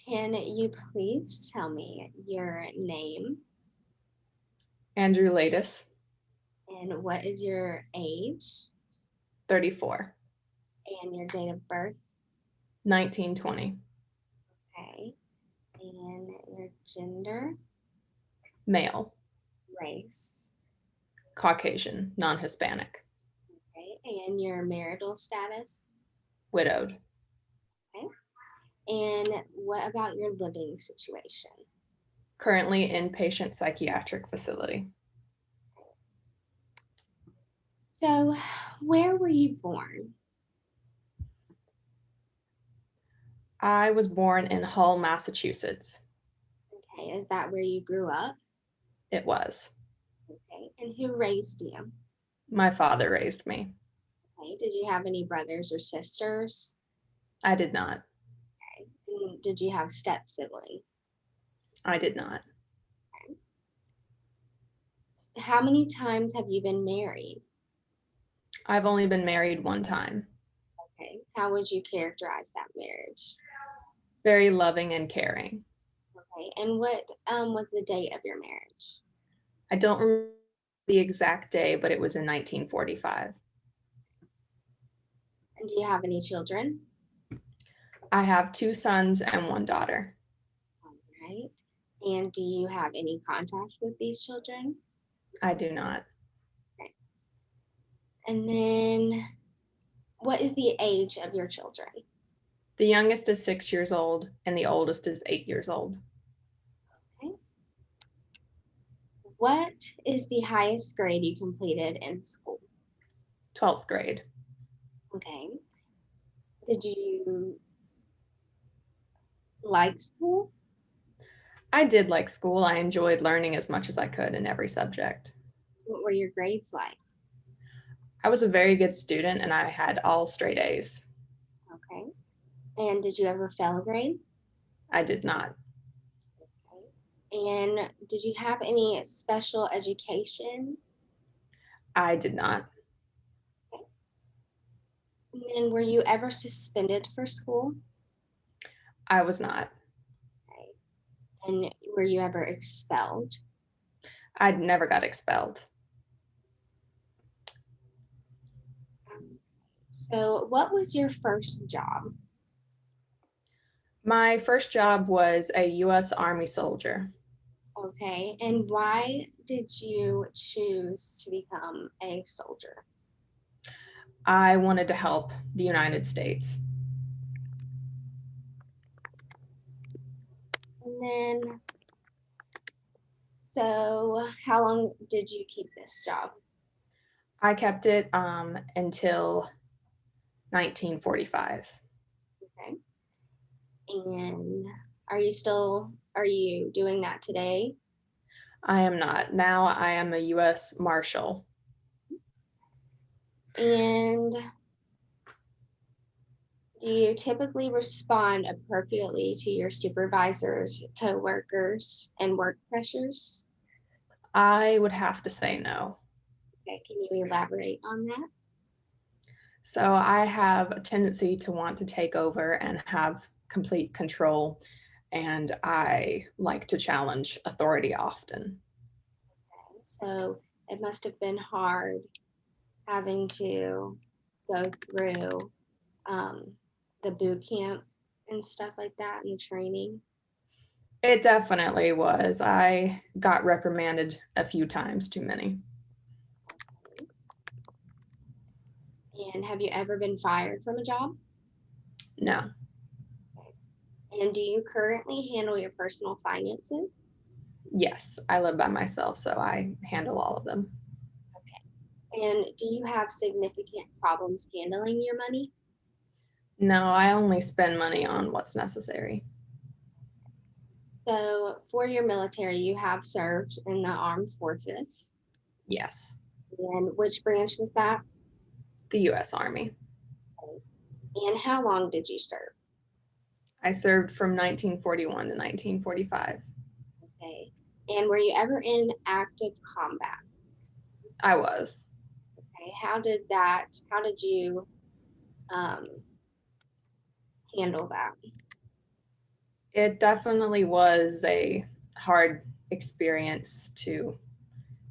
Can you please tell me your name Andrew Latis, and what is your age 34, and your date of birth? 1920, Okay. And your gender, male, race, Caucasian, non-Hispanic, okay, and your marital status, widowed, okay. And what about your living situation? currently inpatient psychiatric facility. So, where were you born? I was born in Hull, Massachusetts. Okay, is that where you grew up? It was. Okay, and who raised you? My father raised me. Okay, did you have any brothers or sisters? I did not. Okay, and did you have step siblings? I did not. How many times have you been married? I've only been married one time. Okay, how would you characterize that marriage? Very loving and caring. Okay, and what was the date of your marriage? I don't remember the exact day, but it was in 1945. And do you have any children? I have 2 sons and 1 daughter. All right. And do you have any contact with these children? I do not. Okay. And then what is the age of your children? The youngest is 6 years old and the oldest is 8 years old. Okay. What is the highest grade you completed in school? 12th grade. Okay. Did you like school? I did like school. I enjoyed learning as much as I could in every subject. What were your grades like? I was a very good student and I had all straight A's. Okay. And did you ever fail a grade? I did not. Okay. And did you have any special education? I did not. Okay. And then were you ever suspended for school? I was not. Okay. And were you ever expelled? I never got expelled. So, what was your first job? My first job was a U.S. Army soldier. Okay. And why did you choose to become a soldier? I wanted to help the United States. And then, so how long did you keep this job? I kept it until 1945. Okay. And are you doing that today? I am not. Now I am a U.S. Marshal. And do you typically respond appropriately to your supervisors, coworkers, and work pressures? I would have to say no. Okay, can you elaborate on that? So I have a tendency to want to take over and have complete control, and I like to challenge authority often. Okay, so it must have been hard having to go through um, the boot camp and stuff like that and the training. It definitely was. I got reprimanded a few times too many. And have you ever been fired from a job? No, Okay. And do you currently handle your personal finances? yes, I live by myself, so I handle all of them. Okay. And do you have significant problems handling your money? No, I only spend money on what's necessary. So, for your military, you have served in the armed forces. Yes, And which branch was that? the U.S. Army. And how long did you serve? I served from 1941 to 1945. Okay. And were you ever in active combat? I was. Okay. How did you um, handle that? It definitely was a hard experience to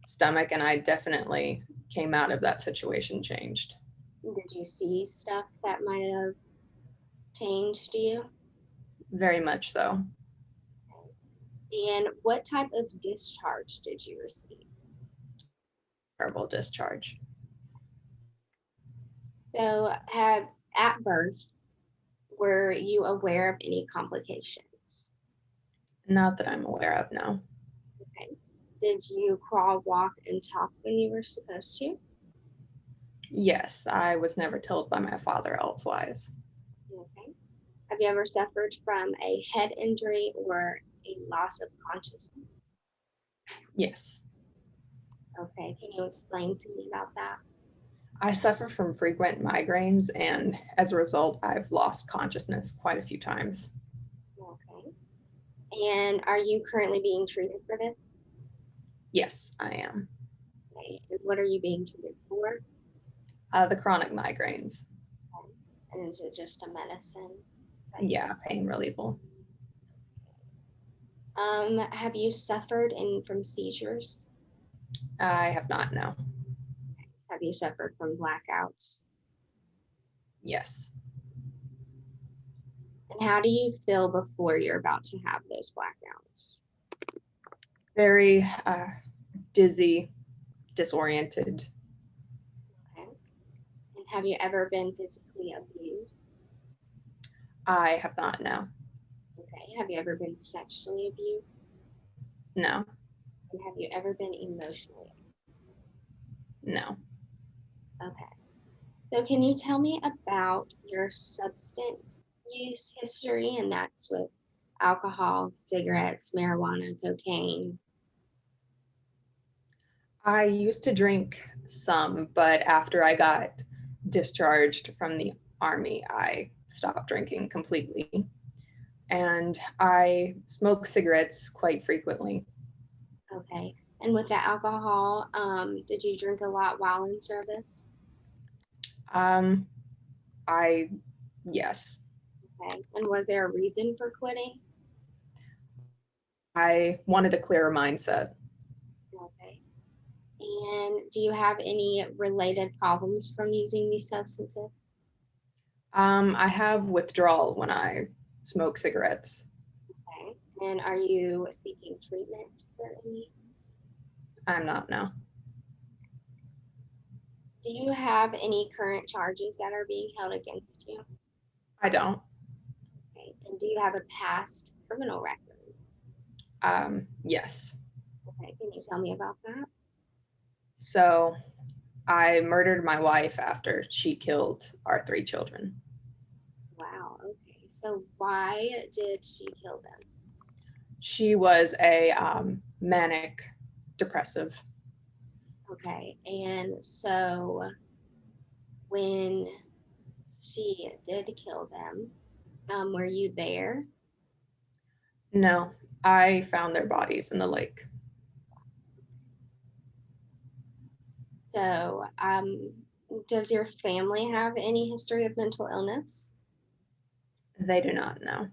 stomach, and I definitely came out of that situation changed. Did you see stuff that might have changed you? Very much so. And what type of discharge did you receive? Terrible discharge. So, have at birth, were you aware of any complications? Not that I'm aware of, no. Okay. Did you crawl, walk, and talk when you were supposed to? Yes, I was never told by my father elsewise. Okay. Have you ever suffered from a head injury or a loss of consciousness? Yes. Okay. Can you explain to me about that? I suffer from frequent migraines, and as a result, I've lost consciousness quite a few times. Okay. And are you currently being treated for this? Yes, I am. Okay. And what are you being treated for? The chronic migraines. Okay. And is it just a medicine? Yeah, pain relieval. Have you suffered from seizures? I have not, no. Have you suffered from blackouts? Yes. And how do you feel before you're about to have those blackouts? Very dizzy, disoriented. Okay. And have you ever been physically abused? I have not, no. Okay. Have you ever been sexually abused? No, And have you ever been emotionally abused? no. Okay. So can you tell me about your substance use history? And that's with alcohol, cigarettes, marijuana, cocaine. I used to drink some, but after I got discharged from the army, I stopped drinking completely. And I smoke cigarettes quite frequently. Okay. And with the alcohol, did you drink a lot while in service? Um, I, yes, Okay. And was there a reason for quitting? I wanted a clearer mindset. Okay. And do you have any related problems from using these substances? I have withdrawal when I smoke cigarettes. Okay. And are you seeking treatment for any? I'm not now. Do you have any current charges that are being held against you? I don't. Okay. And do you have a past criminal record? Yes. Okay. Can you tell me about that? So I murdered my wife after she killed our 3 children. Wow. Okay. So why did she kill them? She was a manic depressive. Okay. And so when she did kill them, were you there? No, I found their bodies in the lake. So, does your family have any history of mental illness? They do not know.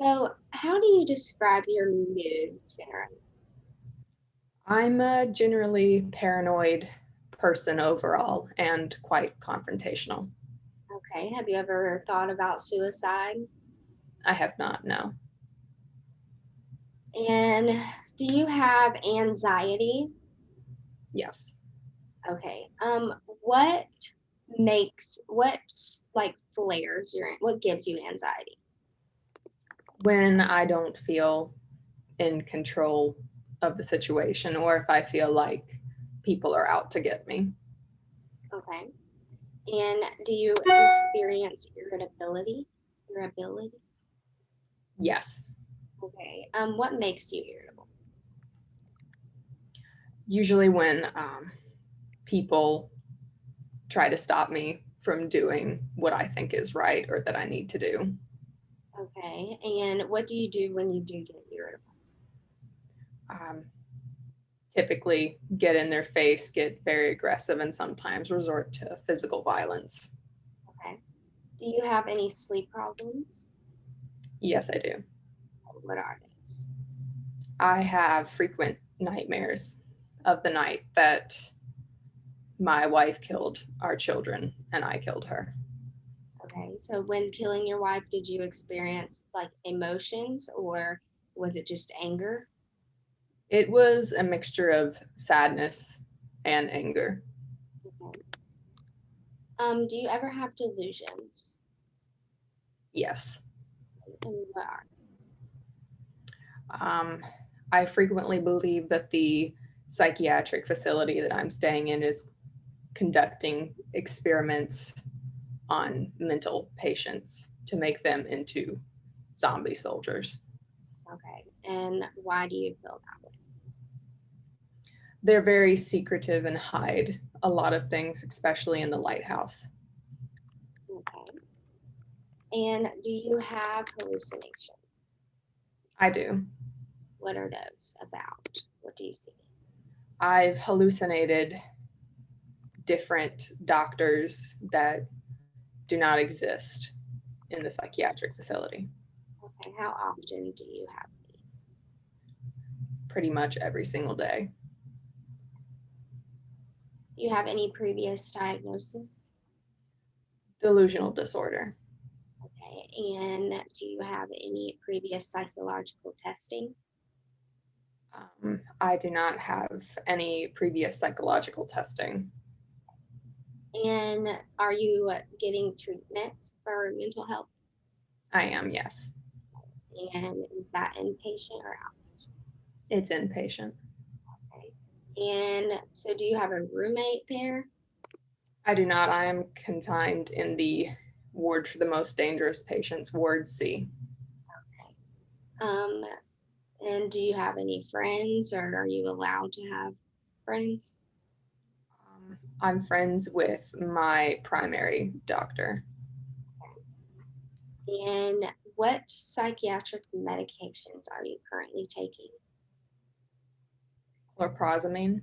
So, how do you describe your mood generally? I'm a generally paranoid person overall and quite confrontational. Okay. Have you ever thought about suicide? I have not, no. And do you have anxiety? Yes. Okay. What what like flares what gives you anxiety? When I don't feel in control of the situation or if I feel like people are out to get me. Okay. And do you experience irritability? Irritability? Yes. Okay. What makes you irritable? Usually when people try to stop me from doing what I think is right or that I need to do. Okay. And what do you do when you do get irritable? Um, Typically get in their face, get very aggressive, and sometimes resort to physical violence. Okay. Do you have any sleep problems? Yes, I do. What are those? I have frequent nightmares of the night that my wife killed our children and I killed her. Okay, so when killing your wife, did you experience like emotions or was it just anger? It was a mixture of sadness and anger. Okay. Do you ever have delusions? Yes. And what are Um, I frequently believe that the psychiatric facility that I'm staying in is conducting experiments on mental patients to make them into zombie soldiers. okay? And why do you feel that They're very secretive and hide a lot of things, especially in the lighthouse. way? Okay. And do you have hallucinations? I do. What are those about? What do you see? I've hallucinated different doctors that do not exist in the psychiatric facility Okay, how often do you have these? pretty much every single day. Do you have any previous diagnosis? Delusional disorder. Okay, and do you have any previous psychological testing? I do not have any previous psychological testing. And are you getting treatment for mental health? I am, yes. And is that inpatient or It's inpatient. outside? And so do you have a roommate there? I do not. I am confined in the ward for the most dangerous patients, Ward C. Um, and do you have any friends or are you allowed to have friends? I'm friends with my primary doctor. And what psychiatric medications are you currently taking? Chlorprozamine.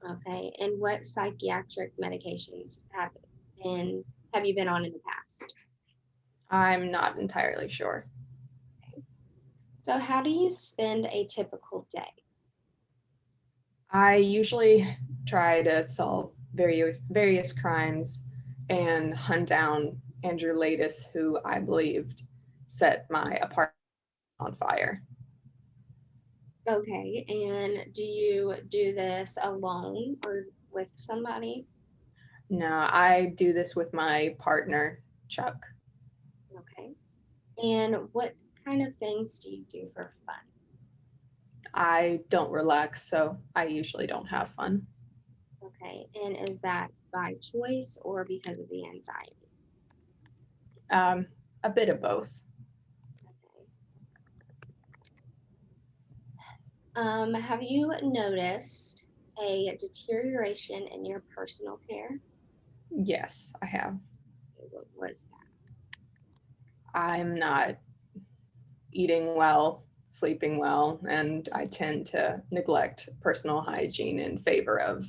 Okay, and what psychiatric medications been have you been on in the past? I'm not entirely sure. So how do you spend a typical day? I usually try to solve various crimes and hunt down Andrew Latis, who I believed set my apartment on fire. Okay, and do you do this alone or with somebody? No, I do this with my partner, Chuck. Okay, and what kind of things do you do for fun? I don't relax, so I usually don't have fun. Okay, and is that by choice or because of the anxiety? Um, a bit of both. Okay. Have you noticed a deterioration in your personal care? Yes, I have. What was I'm not eating well, sleeping well, and I tend to neglect personal hygiene in favor of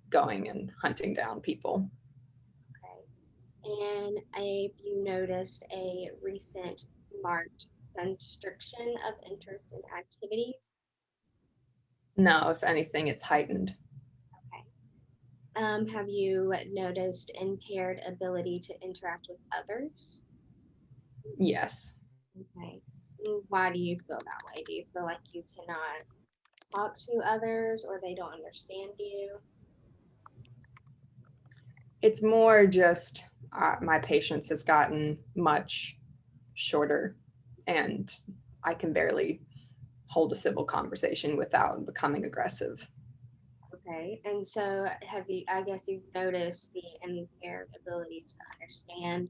going and hunting down people. that? Okay. And you noticed a recent marked constriction of interest in activities? No, if anything, it's heightened. Okay. Have you noticed impaired ability to interact with others? Yes. Okay. Why do you feel that way? Do you feel like you cannot talk to others or they don't understand you? It's more just my patience has gotten much shorter, and I can barely hold a civil conversation without becoming aggressive. Okay. And so I guess you've noticed the impaired ability to understand,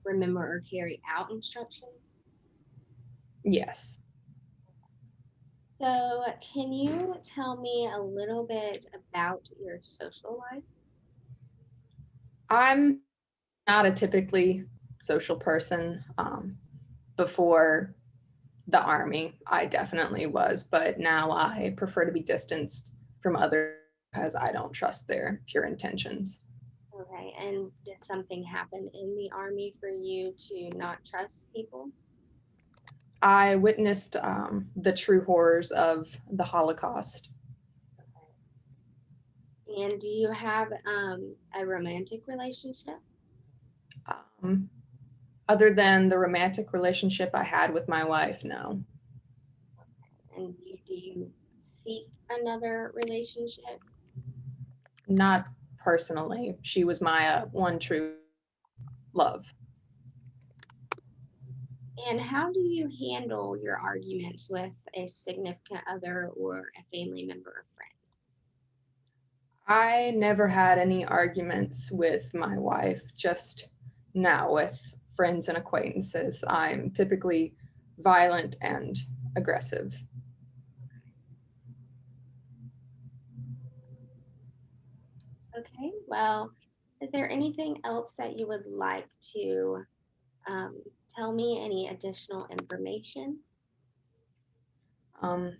remember, or carry out instructions? Yes. So, can you tell me a little bit about your social life? I'm not a typically social person. Before the Army, I definitely was, but now I prefer to be distanced from others because I don't trust their pure intentions. Okay. And did something happen in the Army for you to not trust people? I witnessed the true horrors of the Holocaust. And do you have a romantic relationship? Um, Other than the romantic relationship I had with my wife, no, And do you seek another relationship? not personally. She was my one true love. And how do you handle your arguments with a significant other or a family member or friend? I never had any arguments with my wife, just now with friends and acquaintances. I'm typically violent and aggressive. Okay, well, is there anything else that you would like to um, tell me? Any additional information? Um,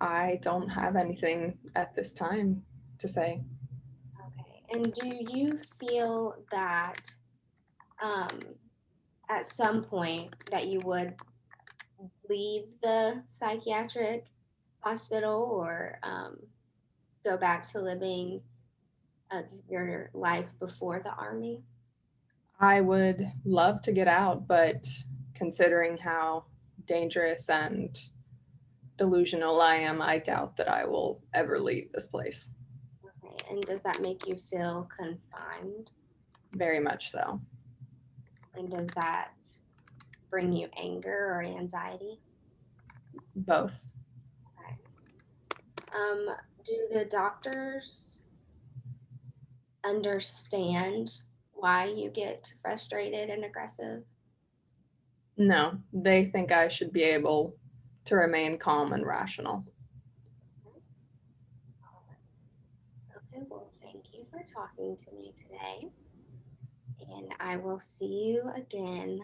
I don't have anything at this time to say. Okay, and do you feel that um, at some point that you would leave the psychiatric hospital or go back to living your life before the army? I would love to get out, but considering how dangerous and delusional I am, I doubt that I will ever leave this place. Okay, and does that make you feel confined? Very much so. And does that bring you anger or anxiety? Both. Okay. Do the doctors understand why you get frustrated and aggressive? No, they think I should be able to remain calm and rational. Okay, well, thank you for talking to me today, and I will see you again